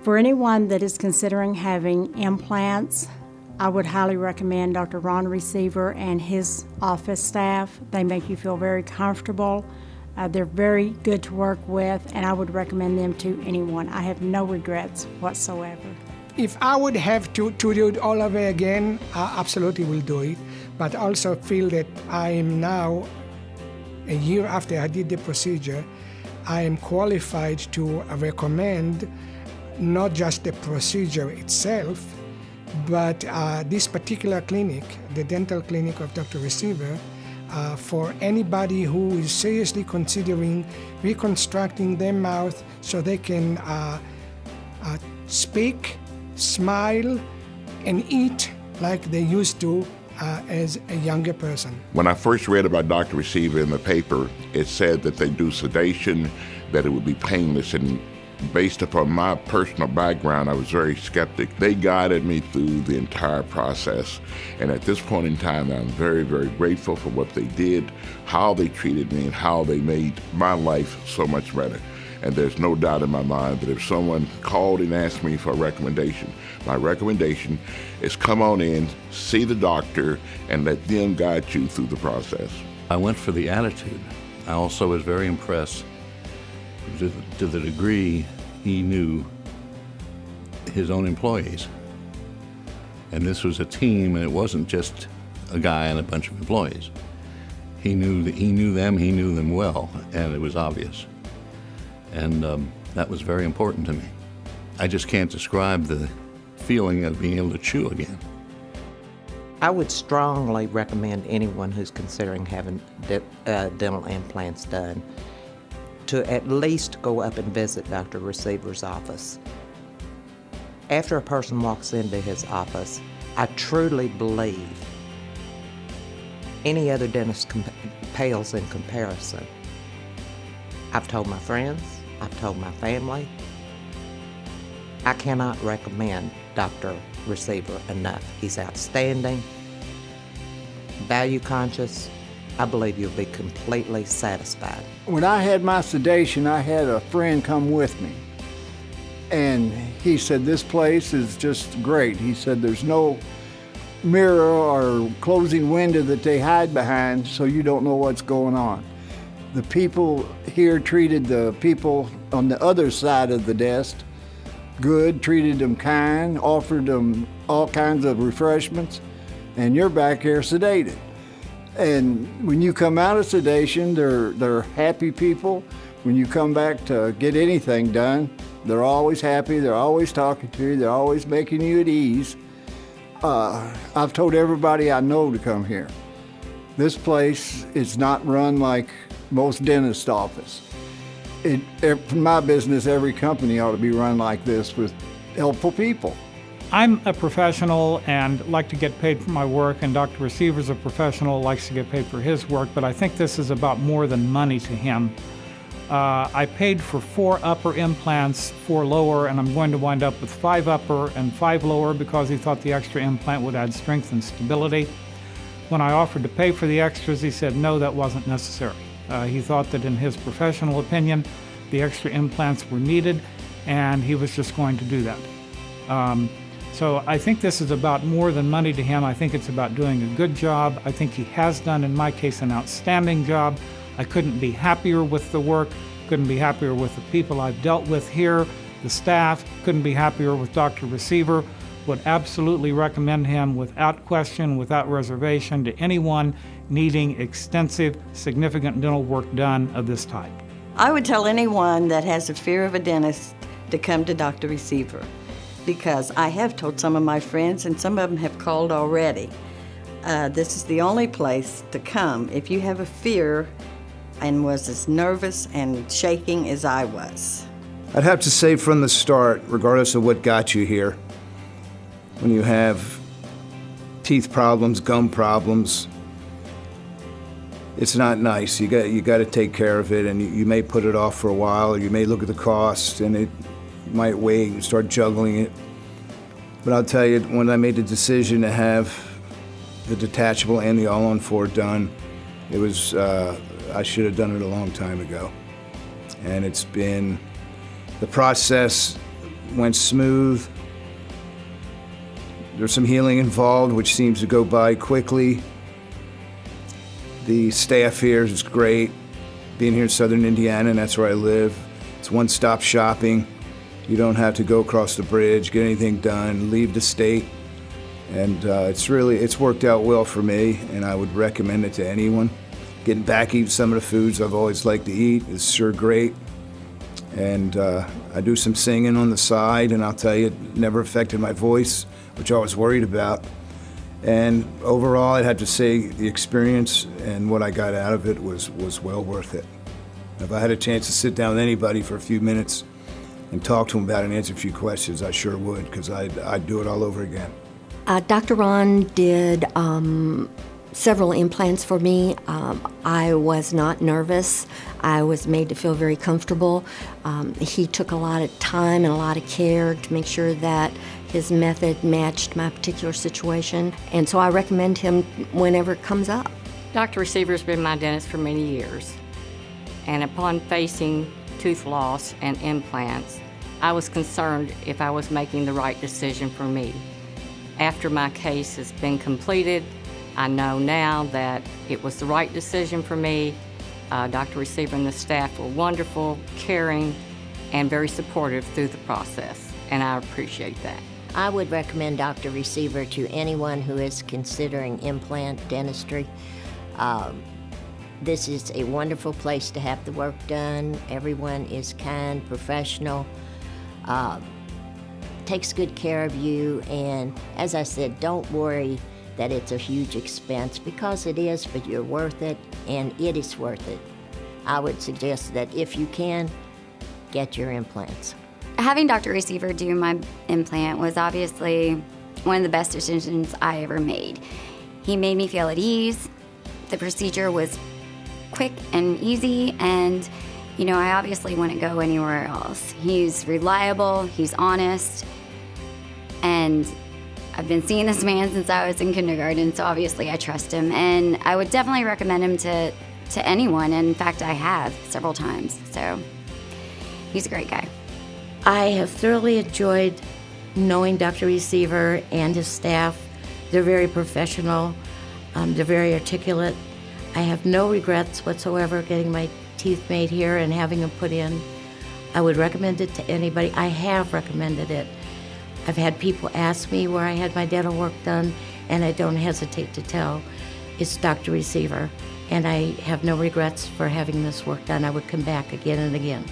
For anyone that is considering having implants, I would highly recommend Dr. Ronald Receveur and his office staff. They make you feel very comfortable. They're very good to work with, and I would recommend them to anyone. I have no regrets whatsoever. If I would have to do it all over again, I absolutely will do it. But I also feel that I am now, a year after I did the procedure, I am qualified to recommend not just the procedure itself, but this particular clinic, the dental clinic of Dr. Receveur, for anybody who is seriously considering reconstructing their mouth so they can speak, smile, and eat like they used to as a younger person. When I first read about Dr. Receveur in the paper, it said that they do sedation, that it would be painless, and based upon my personal background, I was very skeptic. They guided me through the entire process, and at this point in time, I'm very, very grateful for what they did, how they treated me, and how they made my life so much better. And there's no doubt in my mind that if someone called and asked me for a recommendation, my recommendation is come on in, see the doctor, and let them guide you through the process. I went for the attitude. I also was very impressed to the degree he knew his own employees. And this was a team, and it wasn't just a guy and a bunch of employees. He knew them well, and it was obvious. And that was very important to me. I just can't describe the feeling of being able to chew again. I would strongly recommend anyone who's considering having dental implants done to at least go up and visit Dr. Receveur's office. After a person walks into his office, I truly believe any other dentist pales in comparison. I've told my friends, I've told my family, I cannot recommend Dr. Receveur enough. He's outstanding, value conscious. I believe you'll be completely satisfied. When I had my sedation, I had a friend come with me. And he said, this place is just great. He said, there's no mirror or closing window that they hide behind, so you don't know what's going on. The people here treated the people on the other side of the desk good, treated them kind, offered them all kinds of refreshments, and you're back here sedated. And when you come out of sedation, they're happy people. When you come back to get anything done, they're always happy, they're always talking to you, they're always making you at ease. I've told everybody I know to come here. This place is not run like most dentist office. In my business, every company ought to be run like this with helpful people. I'm a professional and like to get paid for my work, and Dr. Receveur's a professional, likes to get paid for his work, but I think this is about more than money to him. I paid for 4 upper implants, 4 lower, and I'm going to wind up with 5 upper and 5 lower because he thought the extra implant would add strength and stability. When I offered to pay for the extras, he said no, that wasn't necessary. He thought that in his professional opinion, the extra implants were needed, and he was just going to do that. So I think this is about more than money to him. I think it's about doing a good job. I think he has done, in my case, an outstanding job. I couldn't be happier with the work, couldn't be happier with the people I've dealt with here, the staff, couldn't be happier with Dr. Receveur. Would absolutely recommend him without question, without reservation to anyone needing extensive, significant dental work done of this type. I would tell anyone that has a fear of a dentist to come to Dr. Receveur, because I have told some of my friends, and some of them have called already. This is the only place to come if you have a fear and was as nervous and shaking as I was. I'd have to say from the start, regardless of what got you here, when you have teeth problems, gum problems, it's not nice. You got to take care of it, and you may put it off for a while, or you may look at the cost, and you might wait and start juggling it. But I'll tell you, when I made the decision to have the detachable and the all-on-4 done, it was, I should have done it a long time ago. And it's been, the process went smooth. There's some healing involved, which seems to go by quickly. The staff here is great. Being here in southern Indiana, and that's where I live, it's one-stop shopping. You don't have to go across the bridge, get anything done, leave the state. And it's worked out well for me, and I would recommend it to anyone. Getting back eating some of the foods I've always liked to eat is sure great. And I do some singing on the side, and I'll tell you, it never affected my voice, which I was worried about. And overall, I'd have to say the experience and what I got out of it was well worth it. If I had a chance to sit down with anybody for a few minutes and talk to them about it and answer a few questions, I sure would, because I'd do it all over again. Dr. Ron did several implants for me. I was not nervous. I was made to feel very comfortable. He took a lot of time and a lot of care to make sure that his method matched my particular situation, and so I recommend him whenever it comes up. Dr. Receiver's been my dentist for many years, and upon facing tooth loss and implants, I was concerned if I was making the right decision for me. After my case has been completed, I know now that it was the right decision for me. Dr. Receiver and the staff were wonderful, caring, and very supportive through the process, and I appreciate that. I would recommend Dr. Receiver to anyone who is considering implant dentistry. This is a wonderful place to have the work done. Everyone is kind, professional, takes good care of you, and as I said, don't worry that it's a huge expense, because it is, but you're worth it, and it is worth it. I would suggest that if you can, get your implants. Having Dr. Receiver do my implant was obviously one of the best decisions I ever made. He made me feel at ease. The procedure was quick and easy, and I obviously wouldn't go anywhere else. He's reliable, he's honest, and I've been seeing this man since I was in kindergarten, so obviously I trust him, and I would definitely recommend him to anyone. In fact, I have several times, so he's a great guy. I have thoroughly enjoyed knowing Dr. Receiver and his staff. They're very professional. They're very articulate. I have no regrets whatsoever getting my teeth made here and having them put in. I would recommend it to anybody. I have recommended it. I've had people ask me where I had my dental work done, and I don't hesitate to tell. It's Dr. Receiver, and I have no regrets for having this work done. I would come back again and again.